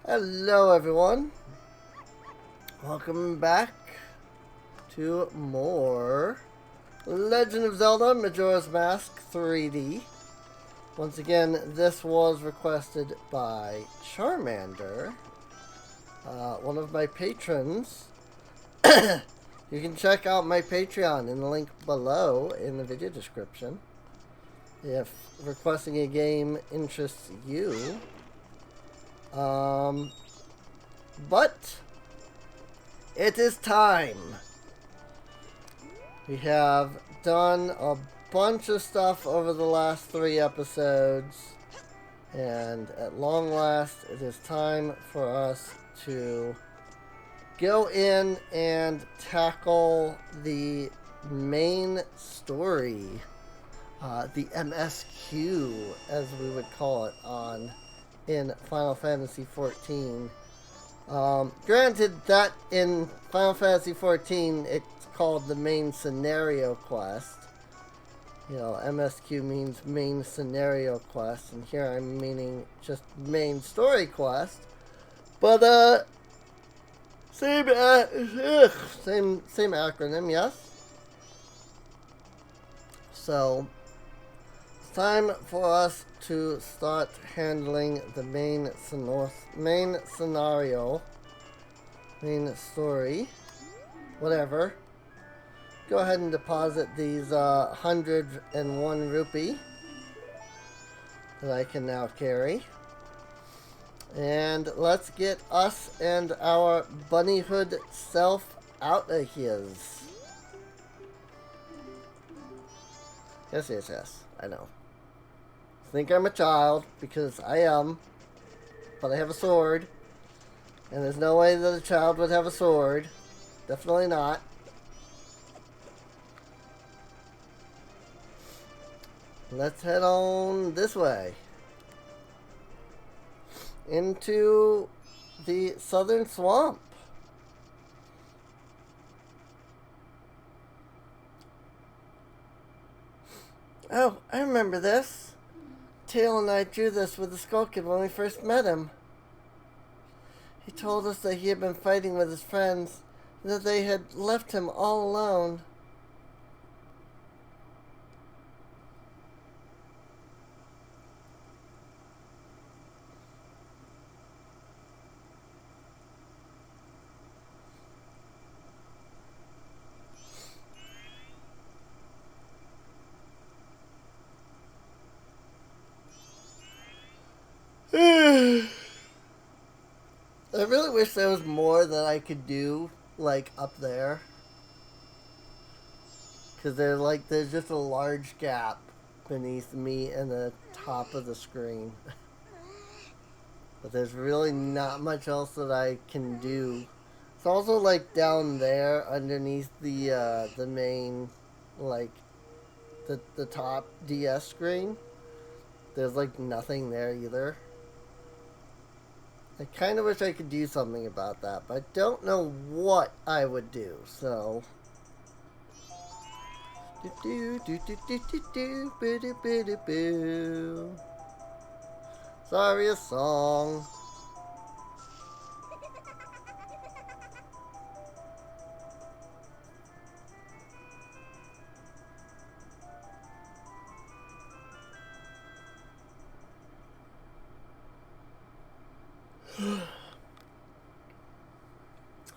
Hello everyone, welcome back to more Legend of Zelda Majora's Mask 3D. Once again, this was requested by Charmander, one of my patrons. You can check out my Patreon in the link below in the video description if requesting a game interests you. But it is time. We have done a bunch of stuff over the last 3 episodes, and at long last, it is time for us to go in and tackle the main story, the MSQ, as we would call it in Final Fantasy XIV. Granted that in Final Fantasy XIV it's called the main scenario quest. You know, MSQ means main scenario quest, and here I'm meaning just main story quest. But same acronym, yes. So it's time for us to start handling the main scenario, main story, whatever. Go ahead and deposit these 101 rupee that I can now carry. And let's get us and our bunnyhood self out of here. Yes, I know. Think I'm a child, because I am, but I have a sword, and there's no way that a child would have a sword. Definitely not. Let's head on this way into the southern swamp. Oh, I remember this. Tail and I drew this with the Skull Kid when we first met him. He told us that he had been fighting with his friends, and that they had left him all alone. I really wish there was more that I could do, like, up there. Because there's just a large gap beneath me and the top of the screen. But there's really not much else that I can do. It's also, like, down there underneath the main, like, the top DS screen. There's, like, nothing there either. I kind of wish I could do something about that, but I don't know what I would do, so... Sorry, a song.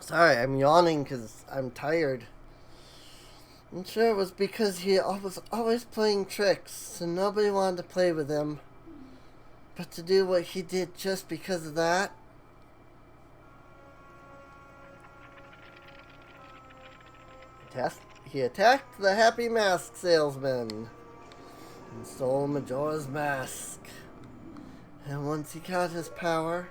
Sorry, I'm yawning because I'm tired. I'm sure it was because he was always playing tricks, and nobody wanted to play with him. But to do what he did just because of that? He attacked the Happy Mask salesman and stole Majora's Mask. And once he got his power...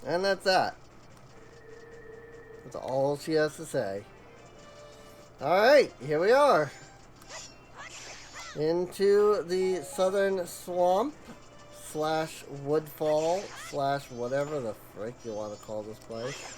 And that's that. That's all she has to say. Alright, here we are. Into the southern swamp slash Woodfall slash whatever the frick you want to call this place.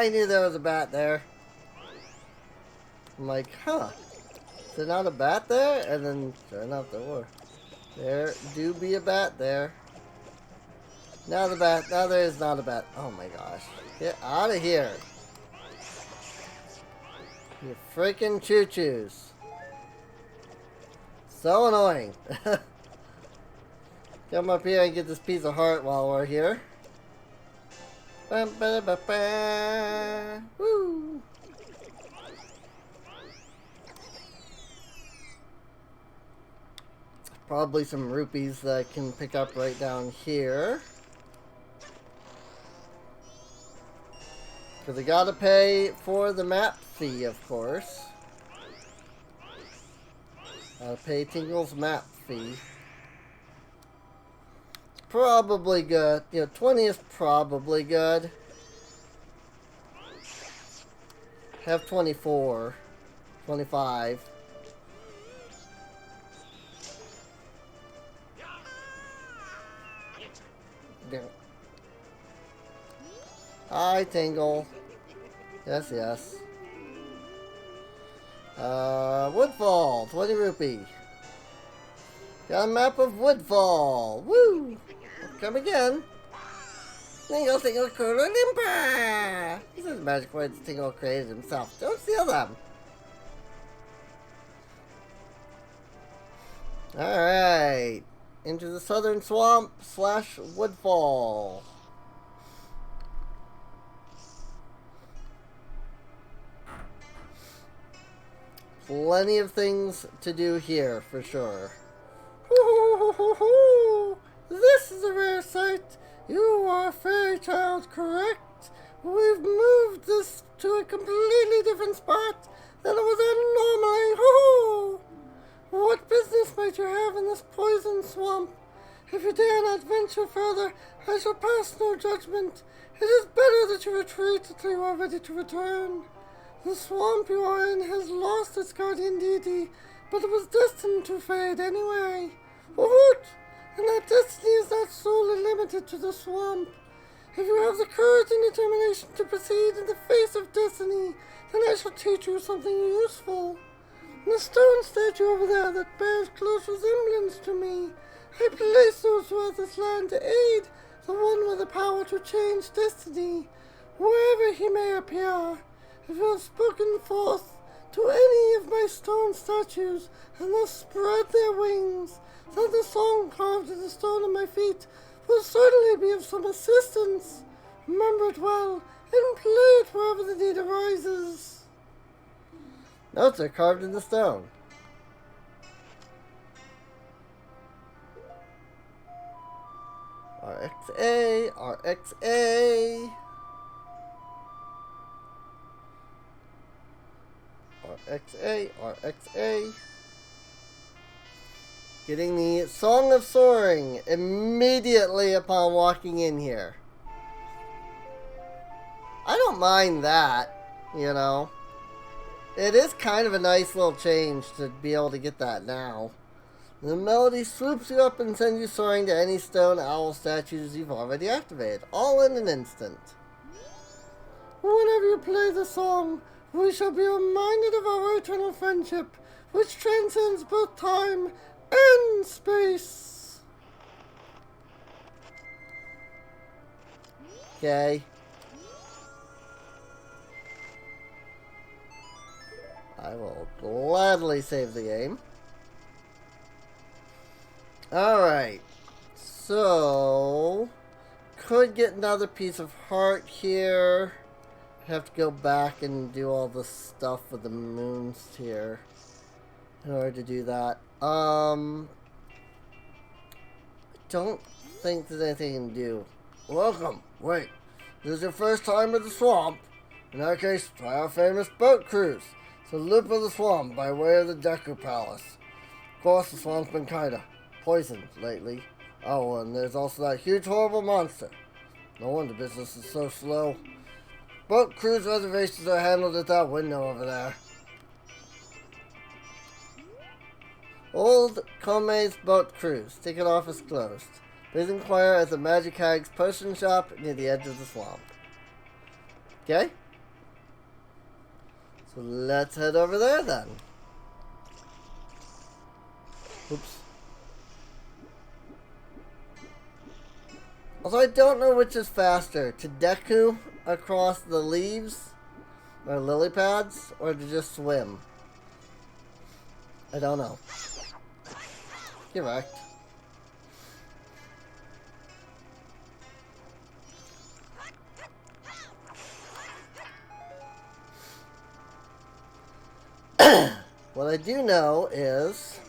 I knew there was a bat there. I'm like, huh. Is there not a bat there? And then, sure enough, there were. There do be a bat there. Now the bat. Now there is not a bat. Oh my gosh. Get out of here. You freaking choo-choos. So annoying. Come up here and get this piece of heart while we're here. Woo! Probably some rupees that I can pick up right down here. Because I gotta pay for the map fee, of course. Gotta pay Tingle's map fee. It's probably good. You know, 20 is probably good. Have 24. 25. Hi, Tingle. Yes, yes. Woodfall, 20 rupee. Got a map of Woodfall. Woo! Come again. Tingle, Tingle, Kuro, Limpa! These are the magic words Tingle created himself. Don't steal them. Alright. Into the southern swamp / Woodfall. Plenty of things to do here, for sure. This is a rare sight. You are a fairy child, correct? We've moved this to a completely different spot than it was at normally. What business might you have in this poison swamp? If you dare not venture further, I shall pass no judgment. It is better that you retreat until you are ready to return. The swamp you are in has lost its guardian deity, but it was destined to fade anyway. Woot! And that destiny is not solely limited to the swamp. If you have the courage and determination to proceed in the face of destiny, then I shall teach you something useful. The stone statue over there that bears close resemblance to me, I place those throughout this land to aid the one with the power to change destiny, wherever he may appear. If you have spoken forth to any of my stone statues, and thus spread their wings, then the song carved in the stone of my feet will certainly be of some assistance. Remember it well, and play it wherever the need arises. Notes are carved in the stone. RXA, RXA. RXA, RXA. Getting the Song of Soaring immediately upon walking in here. I don't mind that, you know. It is kind of a nice little change to be able to get that now. The melody swoops you up and sends you soaring to any stone owl statues you've already activated, all in an instant. Whenever you play the song, we shall be reminded of our eternal friendship, which transcends both time and space. Okay. I will gladly save the game. Alright. So, could get another piece of heart here. Have to go back and do all the stuff with the moons here in order to do that. I don't think there's anything you can do. Welcome. Wait. This is your first time at the swamp. In that case, try our famous boat cruise. It's a loop of the swamp by way of the Deku Palace. Of course, the swamp's been kinda poisoned lately. Oh, and there's also that huge horrible monster. No wonder business is so slow. Boat cruise reservations are handled at that window over there. Old Kome's boat cruise. Ticket office closed. Please inquire at the Magic Hag's potion shop near the edge of the swamp. Okay? So let's head over there then. Oops. Although I don't know which is faster, to Deku across the leaves or lily pads, or to just swim. I don't know. You're right. What I do know is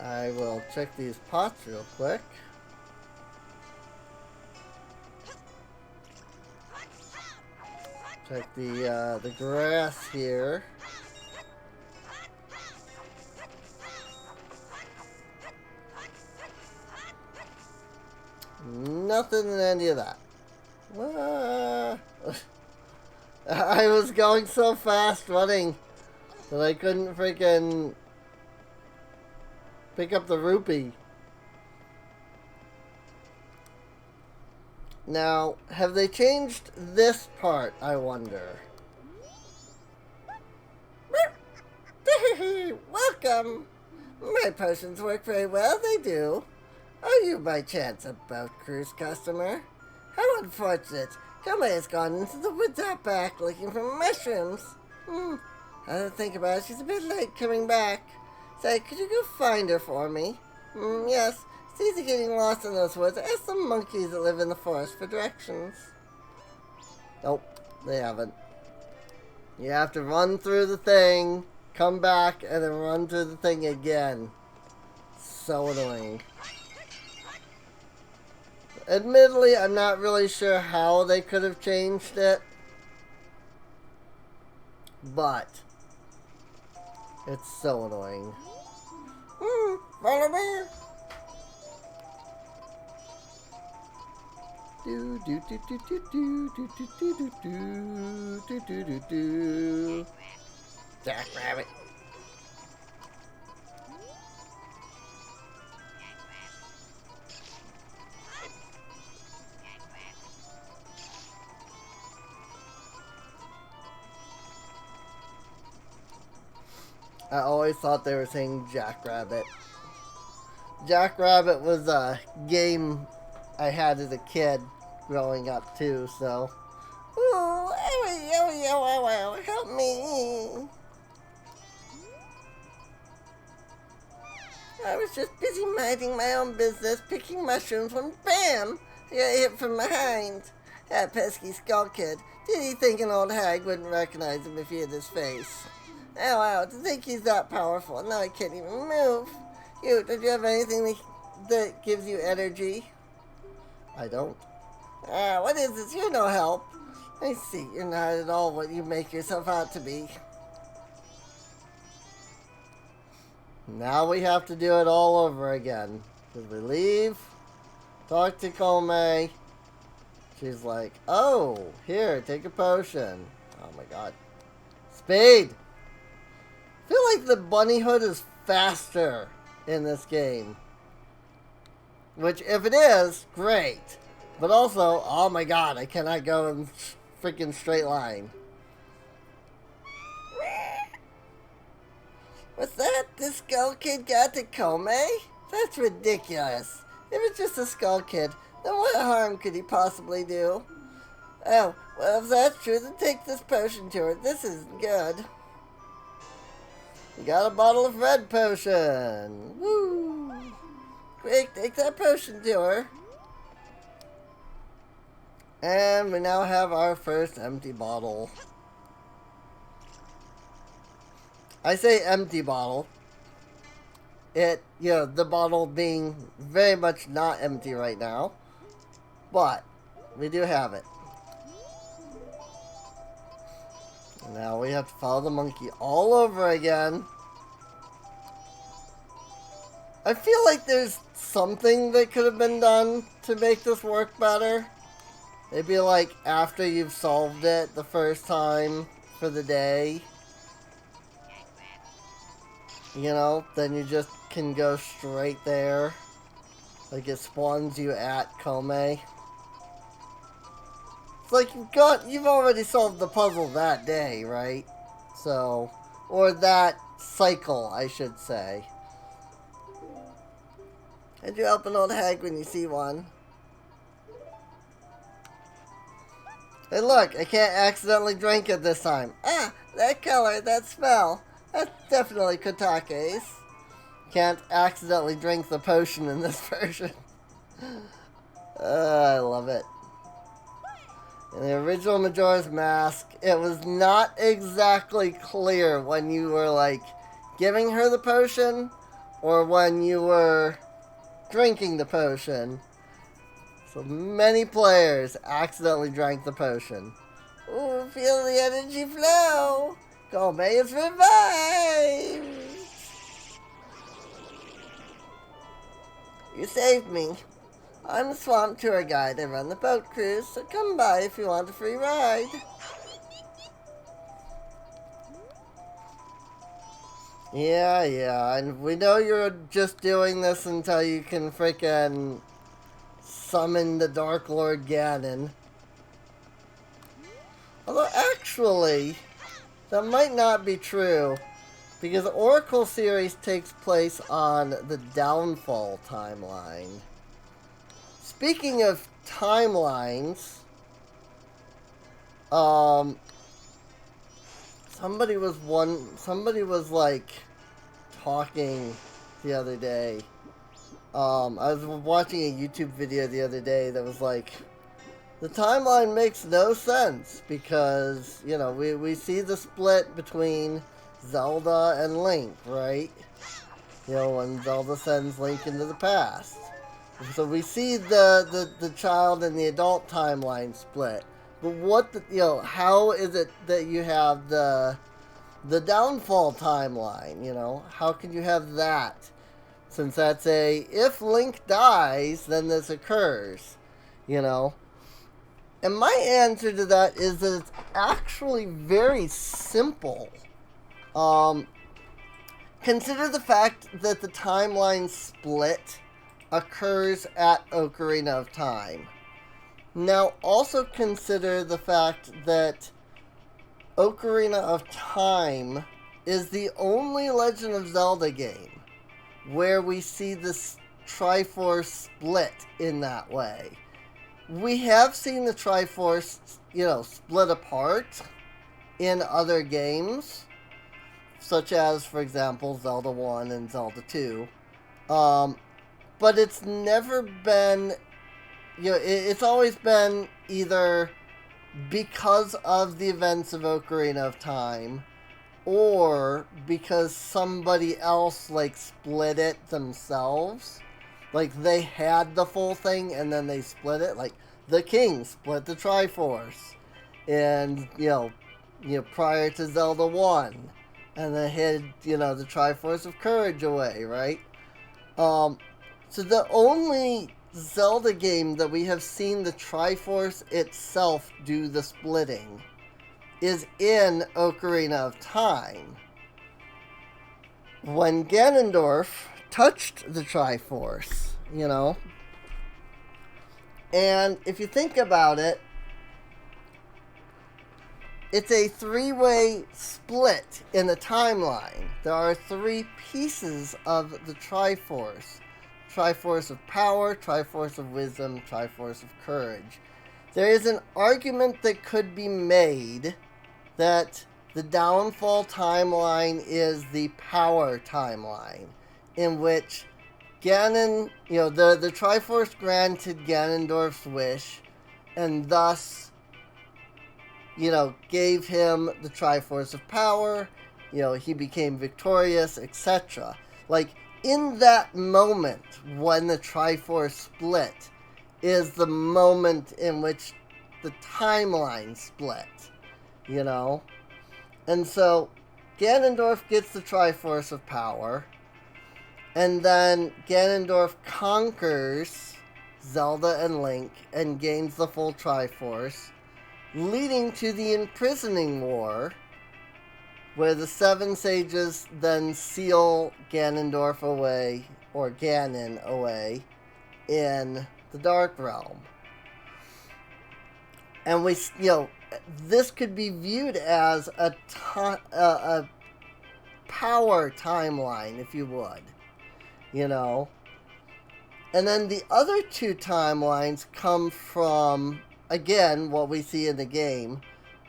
I will check these pots real quick. Check the grass here. Nothing in any of that. I was going so fast running that I couldn't freaking pick up the rupee. Now, have they changed this part, I wonder? Welcome! My potions work very well, they do. Are you by chance a boat cruise customer? How unfortunate. Kome has gone into the woods out back looking for mushrooms. I don't think about it. She's a bit late coming back. Say, could you go find her for me? Yes. It's easy getting lost in those woods. Ask the monkeys that live in the forest for directions. Nope, they haven't. You have to run through the thing, come back, and then run through the thing again. So annoying. Admittedly, I'm not really sure how they could have changed it. But it's so annoying. Follow me. Do do do do do do do do do do do do do. Jackrabbit. I always thought they were saying Jackrabbit. Jackrabbit was a game I had as a kid growing up too, so. Ooh, help me. I was just busy minding my own business, picking mushrooms when BAM! I got hit from behind. That pesky skull kid. Did he think an old hag wouldn't recognize him if he had his face? Ow, to think he's that powerful. Now I can't even move. You, did you have anything that gives you energy? I don't. What is this? You're no help. I see, you're not at all what you make yourself out to be. Now we have to do it all over again. Because we leave, talk to Kome. She's like, oh, here, take a potion. Oh my god. Speed! I feel like the bunny hood is faster in this game. Which, if it is, great. But also, oh my god, I cannot go in freaking straight line. What's that? This skull kid got to Kome? That's ridiculous. If it's just a skull kid, then what harm could he possibly do? Oh, well, if that's true, then take this potion to her. This isn't good. We got a bottle of red potion. Woo! Quick, take that potion to her. And we now have our first empty bottle. I say empty bottle. The bottle being very much not empty right now. But we do have it. Now we have to follow the monkey all over again. I feel like there's something that could have been done to make this work better. Maybe like after you've solved it the first time for the day. Then you just can go straight there. Like it spawns you at Kome. It's like you've already solved the puzzle that day, right? So, or that cycle, I should say. And you help an old hag when you see one. Hey look, I can't accidentally drink it this time. Ah, that color, that smell. That's definitely Kotake's. Can't accidentally drink the potion in this version. I love it. In the original Majora's Mask, it was not exactly clear when you were, like, giving her the potion or when you were drinking the potion. So many players accidentally drank the potion. Ooh, feel the energy flow! Gome is revived! You saved me. I'm the Swamp Tour Guide. I run the boat cruise, so come by if you want a free ride. Yeah, and we know you're just doing this until you can frickin' summon the Dark Lord Ganon. Although, actually, that might not be true, because the Oracle series takes place on the Downfall timeline. Speaking of timelines, somebody was like talking the other day. I was watching a YouTube video the other day that was like, the timeline makes no sense because, you know, we see the split between Zelda and Link, right? You know, when Zelda sends Link into the past. So we see the child and the adult timeline split. But how is it that you have the downfall timeline, you know? How can you have that? Since that's if Link dies, then this occurs, you know? And my answer to that is that it's actually very simple. Consider the fact that the timeline split occurs at Ocarina of Time. Now, also consider the fact that Ocarina of Time is the only Legend of Zelda game where we see this Triforce split in that way. We have seen the Triforce, split apart in other games, such as, for example, Zelda 1 and Zelda 2. But it's never been, it's always been either because of the events of Ocarina of Time or because somebody else, split it themselves. They had the full thing and then they split it. The King split the Triforce. And, prior to Zelda 1. And then hid, the Triforce of Courage away, right? So the only Zelda game that we have seen the Triforce itself do the splitting is in Ocarina of Time. When Ganondorf touched the Triforce, And if you think about it, it's a three-way split in the timeline. There are three pieces of the Triforce. Triforce of Power, Triforce of Wisdom, Triforce of Courage. There is an argument that could be made that the Downfall timeline is the Power timeline, in which Ganon, the Triforce granted Ganondorf's wish, and thus, gave him the Triforce of Power, he became victorious, etc. In that moment, when the Triforce split, is the moment in which the timeline split, And so, Ganondorf gets the Triforce of Power, and then Ganondorf conquers Zelda and Link and gains the full Triforce, leading to the Imprisoning War, where the Seven Sages then seal Ganondorf away, or Ganon away, in the Dark Realm. And this could be viewed as a power timeline, if you would. And then the other two timelines come from, again, what we see in the game,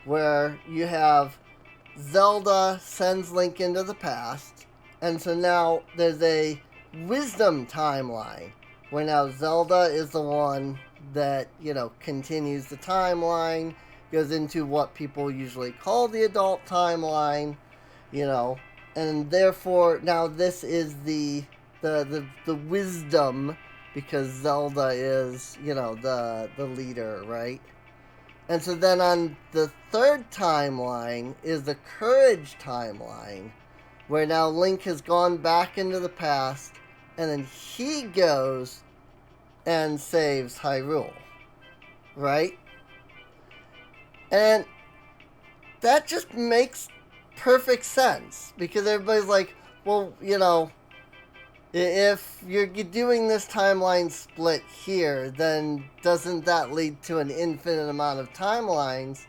where you have Zelda sends Link into the past, and so now there's a wisdom timeline, where now Zelda is the one that, continues the timeline, goes into what people usually call the adult timeline, and therefore now this is the wisdom, because Zelda is, the leader, right? And so then on the third timeline is the courage timeline, where now Link has gone back into the past, and then he goes and saves Hyrule, right? And that just makes perfect sense, because everybody's like, well, if you're doing this timeline split here, then doesn't that lead to an infinite amount of timelines?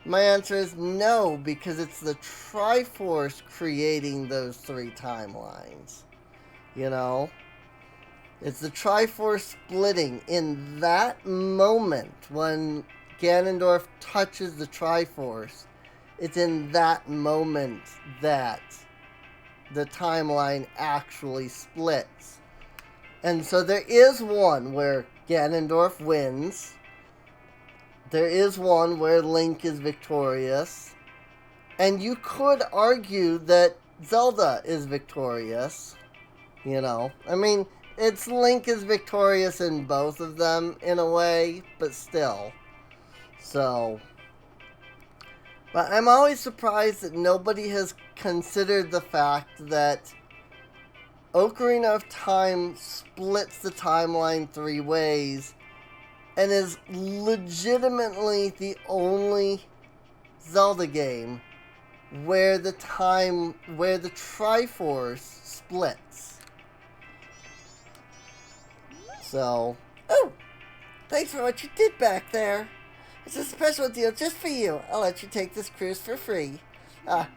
My answer is no, because it's the Triforce creating those three timelines. It's the Triforce splitting. In that moment, when Ganondorf touches the Triforce, it's in that moment that the timeline actually splits. And so there is one where Ganondorf wins. There is one where Link is victorious. And you could argue that Zelda is victorious. It's Link is victorious in both of them in a way, but still. So, but I'm always surprised that nobody has considered the fact that Ocarina of Time splits the timeline three ways and is legitimately the only Zelda game where the Triforce splits. So, oh, thanks for what you did back there. It's a special deal just for you. I'll let you take this cruise for free.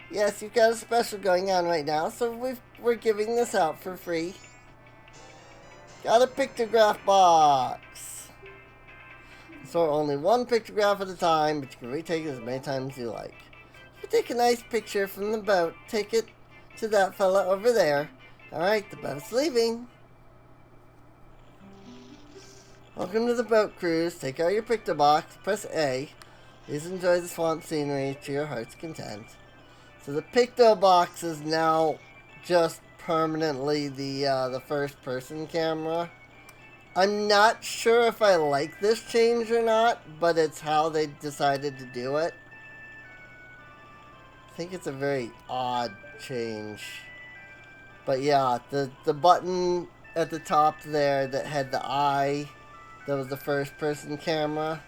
Yes, you've got a special going on right now, so we're giving this out for free. Got a pictograph box. So only one pictograph at a time, but you can retake it as many times as you like. You take a nice picture from the boat, take it to that fella over there. Alright, the boat's leaving. Welcome to the boat cruise. Take out your picture box, press A. Please enjoy the swamp scenery to your heart's content. So the picto box is now just permanently the first person camera. I'm not sure if I like this change or not, but it's how they decided to do it. I think it's a very odd change. But yeah, the button at the top there that had the eye, that was the first person camera.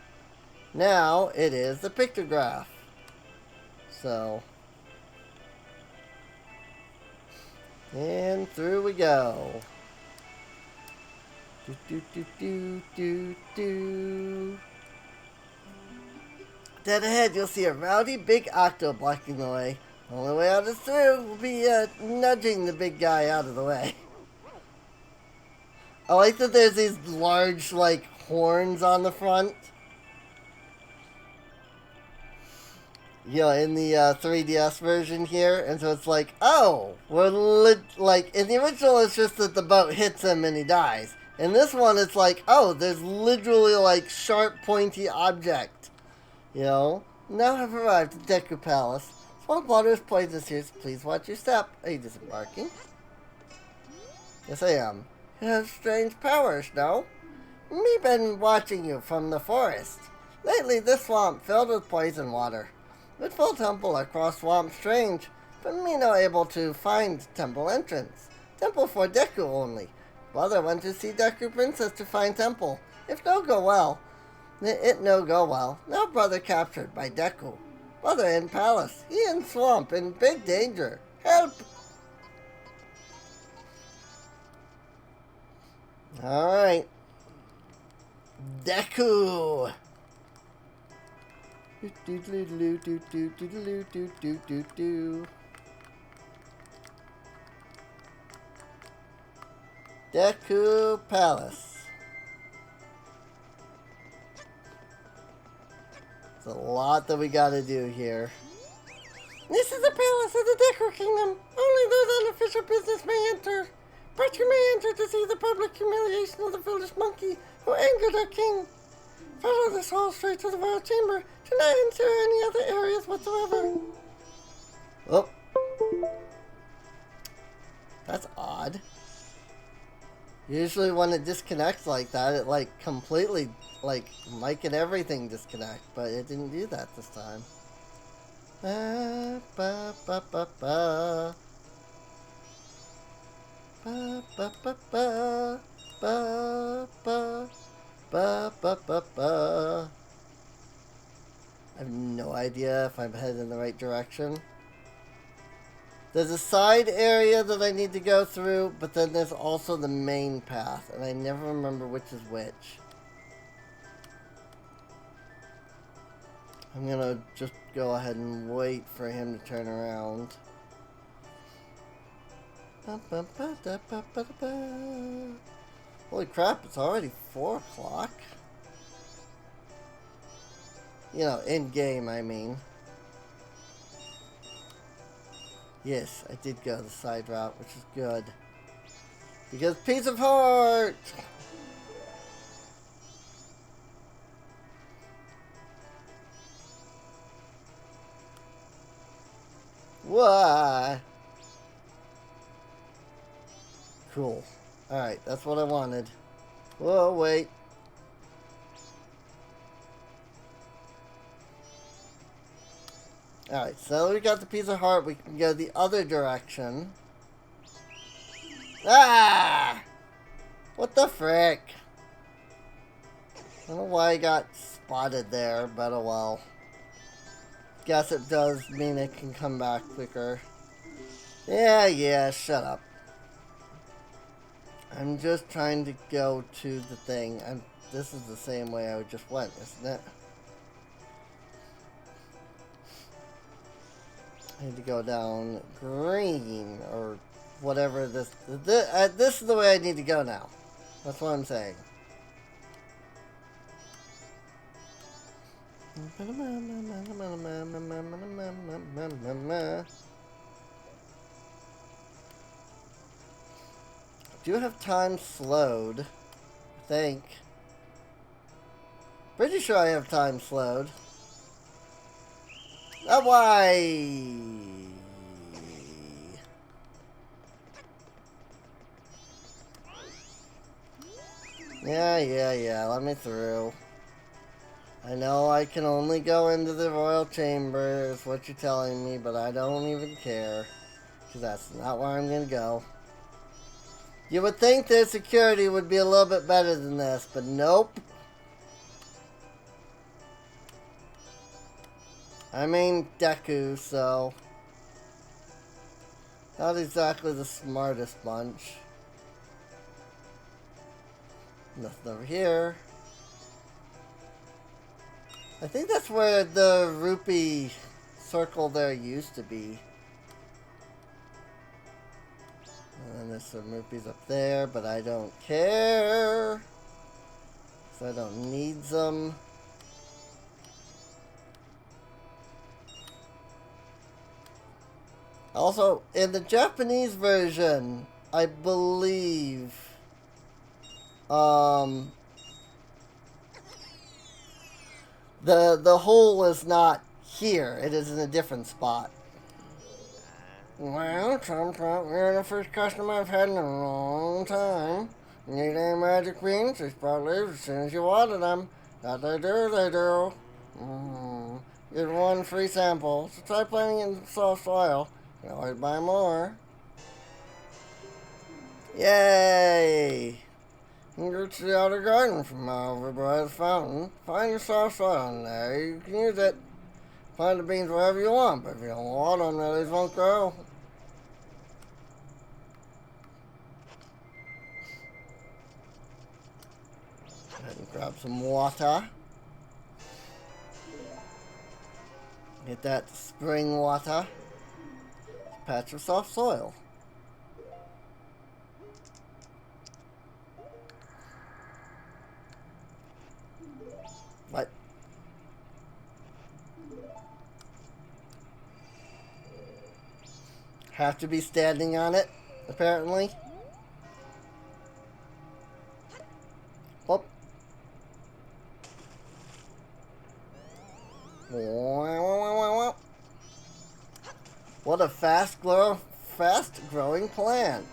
Now it is the pictograph. So, and through we go. Do, do, do, do, do, do. Dead ahead, you'll see a rowdy big octo blocking the way. The only way out is through. We'll be nudging the big guy out of the way. I like that there's these large, horns on the front. In the 3DS version here. And so it's like, oh, we're in the original it's just that the boat hits him and he dies. In this one it's like, oh, there's literally sharp pointy object. Now I've arrived at Deku Palace. Swamp water is poisonous here, so please watch your step. Are you disembarking? Yes, I am. You have strange powers, no? Me been watching you from the forest. Lately, this swamp filled with poison water. Woodfall temple across swamp strange, but me no able to find temple entrance. Temple for Deku only. Brother went to see Deku Princess to find temple. If no go well, it no go well. Now brother captured by Deku. Brother in palace. He in swamp in big danger. Help! Alright. Deku! Deku Palace. There's a lot that we gotta do here. This is the palace of the Deku Kingdom. Only those on official business may enter. But you may enter to see the public humiliation of the foolish monkey who angered our king. Follow this hall straight to the royal chamber. Do not enter any other areas whatsoever. Oh. That's odd. Usually when it disconnects like that, it like completely, like, mic and everything disconnect. But it didn't do that this time. Ba, ba, ba, ba, ba. Ba, ba, ba, ba. Ba, ba. Ba, ba, ba, ba. I have no idea if I'm headed in the right direction. There's a side area that I need to go through, but then there's also the main path, and I never remember which is which. I'm gonna just go ahead and wait for him to turn around. Holy crap, it's already 4 o'clock. You know, in game, I mean. Yes, I did go the side route, which is good. Because Piece of Heart! Why? Cool. Alright, that's what I wanted. Whoa, wait. Alright, so we got the piece of heart. We can go the other direction. Ah! What the frick? I don't know why I got spotted there, but oh well. Guess it does mean it can come back quicker. Yeah, shut up. I'm just trying to go to the thing. This is the same way I just went, isn't it? I need to go down green, or whatever this... This is the way I need to go now. That's what I'm saying. Do you have time slowed? I think. Pretty sure I have time slowed. Oh, why? Yeah. Let me through. I know I can only go into the royal chamber, is what you're telling me, but I don't even care. Because that's not where I'm going to go. You would think their security would be a little bit better than this, but nope. I mean Deku, so... not exactly the smartest bunch. Nothing over here. I think that's where the rupee circle there used to be. And there's some rupees up there, but I don't care. So I don't need them. Also, in the Japanese version, I believe, the hole is not here. It is in a different spot. Well, you're the first customer I've had in a long time. Need any magic beans? These probably as soon as you order them. That they do. Get 1 free sample. So try planting in soft soil. You can always buy more. Yay! You can go to the outer garden from over by the fountain. Find your soft soil in there. You can use it. Plant the beans wherever you want, but if you don't water them, these won't grow. Go ahead and grab some water. Get that spring water. Patch of soft soil. What? Have to be standing on it, apparently. Oh. What a fast-growing plant.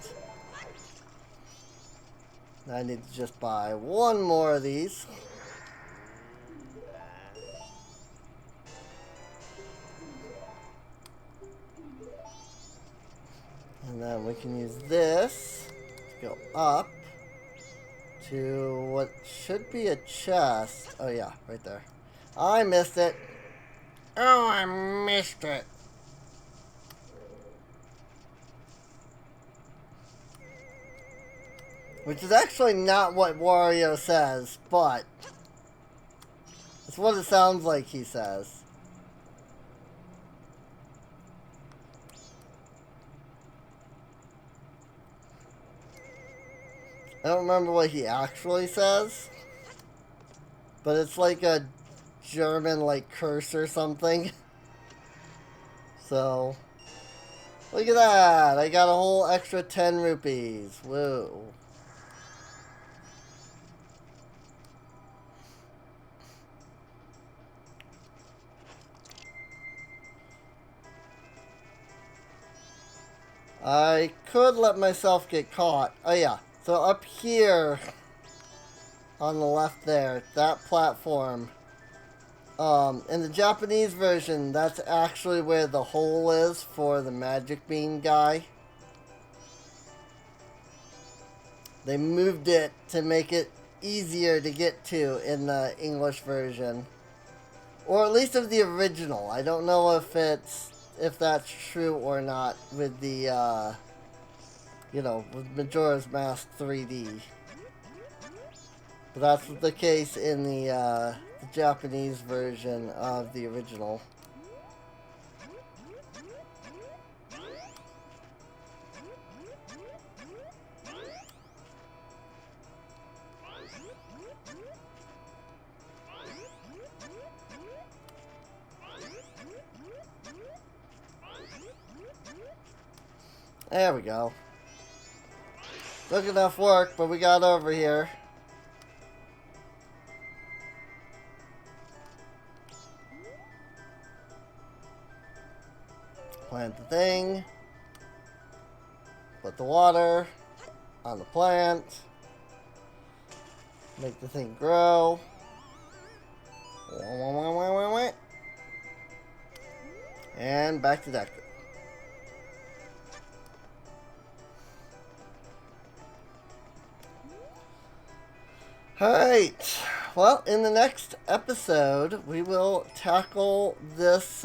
I need to just buy one more of these. And then we can use this to go up to what should be a chest. Oh yeah, right there. I missed it. Oh, I missed it. Which is actually not what Wario says, but it's what it sounds like he says. I don't remember what he actually says, but it's like a German, like, curse or something. So, look at that! I got a whole extra 10 rupees. Whoa. I could let myself get caught. Oh yeah, so up here on the left there, that platform, in the Japanese version, that's actually where the hole is for the magic bean guy. They moved it to make it easier to get to in the English version. Or at least of the original. I don't know if that's true or not with the, you know, with Majora's Mask 3D. But that's the case in the Japanese version of the original. There we go. Took enough work, but we got over here. Plant the thing. Put the water on the plant. Make the thing grow. And back to Deku. Alright, well, in the next episode, we will tackle this,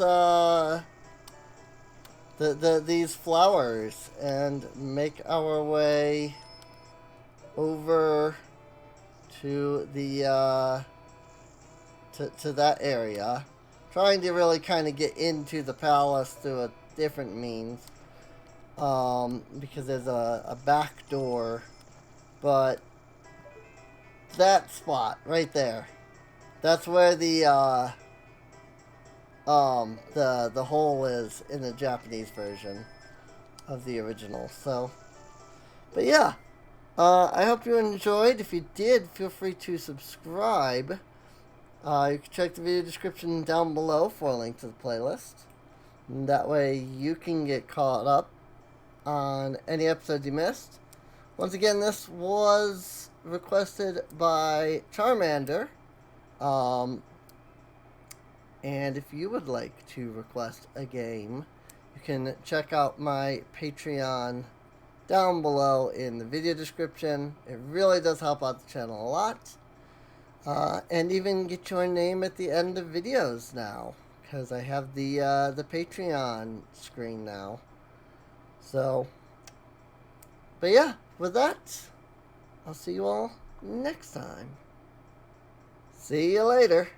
these flowers and make our way over to the, to that area. Trying to really kind of get into the palace through a different means, because there's a back door, but that spot right there, that's where the hole is in the Japanese version of the original. So, but yeah, I hope you enjoyed. If you did, feel free to subscribe. You can check the video description down below for a link to the playlist. And that way you can get caught up on any episode you missed. Once again, this was requested by Charmander. And if you would like to request a game, you can check out my Patreon down below in the video description. It really does help out the channel a lot. And even get your name at the end of videos now, because I have the Patreon screen now. So, but yeah, with that, I'll see you all next time. See you later.